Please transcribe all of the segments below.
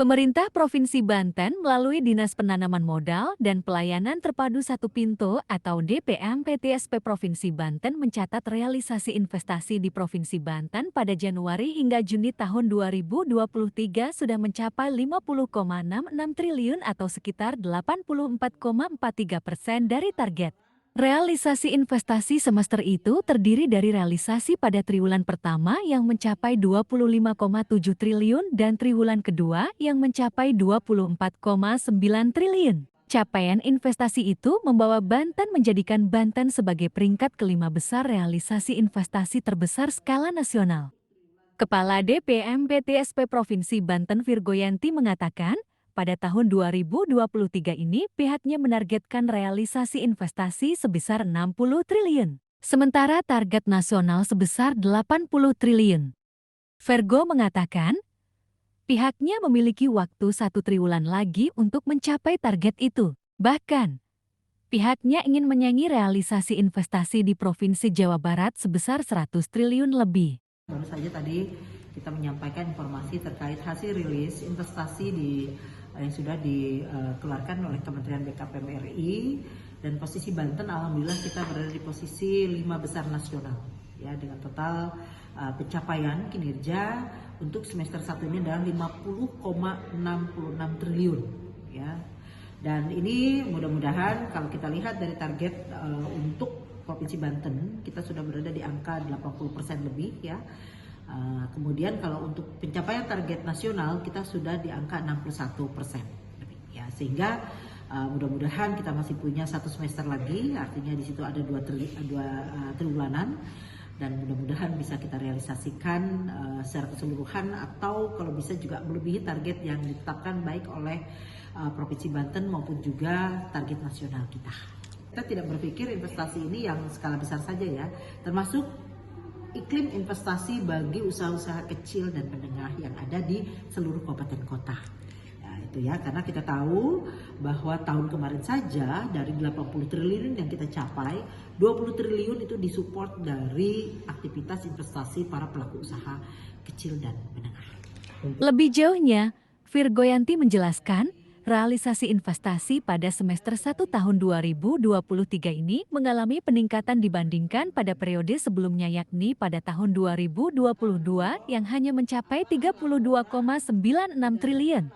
Pemerintah Provinsi Banten melalui Dinas Penanaman Modal dan Pelayanan Terpadu Satu Pintu atau DPM PTSP Provinsi Banten mencatat realisasi investasi di Provinsi Banten pada Januari hingga Juni tahun 2023 sudah mencapai 50,66 triliun atau sekitar 84,43% dari target. Realisasi investasi semester itu terdiri dari realisasi pada triwulan pertama yang mencapai 25,7 triliun dan triwulan kedua yang mencapai 24,9 triliun. Capaian investasi itu membawa Banten menjadikan Banten sebagai peringkat kelima besar realisasi investasi terbesar skala nasional. Kepala DPM PTSP Provinsi Banten Virgoyanti mengatakan, pada tahun 2023 ini pihaknya menargetkan realisasi investasi sebesar 60 triliun, sementara target nasional sebesar 80 triliun. Virgo mengatakan, pihaknya memiliki waktu 1 triwulan lagi untuk mencapai target itu. Bahkan, pihaknya ingin menyaingi realisasi investasi di Provinsi Jawa Barat sebesar 100 triliun lebih. Baru saja tadi kita menyampaikan informasi terkait hasil rilis investasi yang sudah dikeluarkan oleh Kementerian BKPM RI, dan posisi Banten alhamdulillah kita berada di posisi 5 besar nasional ya, dengan total pencapaian kinerja untuk semester 1 ini adalah 50,66 triliun ya. Dan ini mudah-mudahan kalau kita lihat dari target untuk Provinsi Banten kita sudah berada di angka 80% lebih ya. Kemudian kalau untuk pencapaian target nasional kita sudah di angka 61% ya, sehingga mudah-mudahan kita masih punya 1 semester lagi, artinya di situ ada 2 triwulanan, dan mudah-mudahan bisa kita realisasikan secara keseluruhan atau kalau bisa juga melebihi target yang ditetapkan baik oleh Provinsi Banten maupun juga target nasional kita. Kita tidak berpikir investasi ini yang skala besar saja ya, termasuk iklim investasi bagi usaha-usaha kecil dan menengah yang ada di seluruh kabupaten kota. Ya, itu ya, karena kita tahu bahwa tahun kemarin saja dari 80 triliun yang kita capai, 20 triliun itu disupport dari aktivitas investasi para pelaku usaha kecil dan menengah. Lebih jauhnya, Virgoyanti menjelaskan, realisasi investasi pada semester 1 tahun 2023 ini mengalami peningkatan dibandingkan pada periode sebelumnya, yakni pada tahun 2022 yang hanya mencapai 32,96 triliun.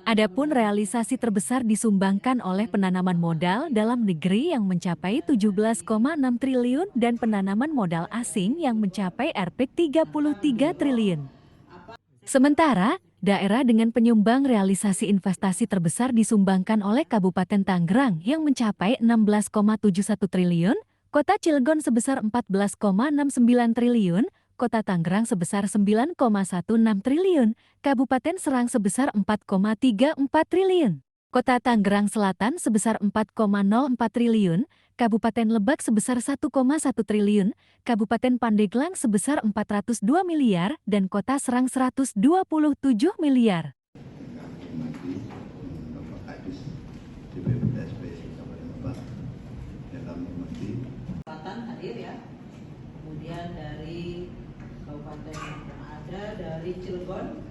Adapun realisasi terbesar disumbangkan oleh penanaman modal dalam negeri yang mencapai 17,6 triliun dan penanaman modal asing yang mencapai Rp 33 triliun. Sementara, daerah dengan penyumbang realisasi investasi terbesar disumbangkan oleh Kabupaten Tangerang yang mencapai 16,71 triliun, Kota Cilegon sebesar 14,69 triliun, Kota Tangerang sebesar 9,16 triliun, Kabupaten Serang sebesar 4,34 triliun, Kota Tangerang Selatan sebesar 4,04 triliun, Kabupaten Lebak sebesar 1,1 triliun, Kabupaten Pandeglang sebesar 402 miliar, dan Kota Serang 127 miliar. Selatan hadir ya, kemudian dari Kabupaten yang ada dari Cilegon.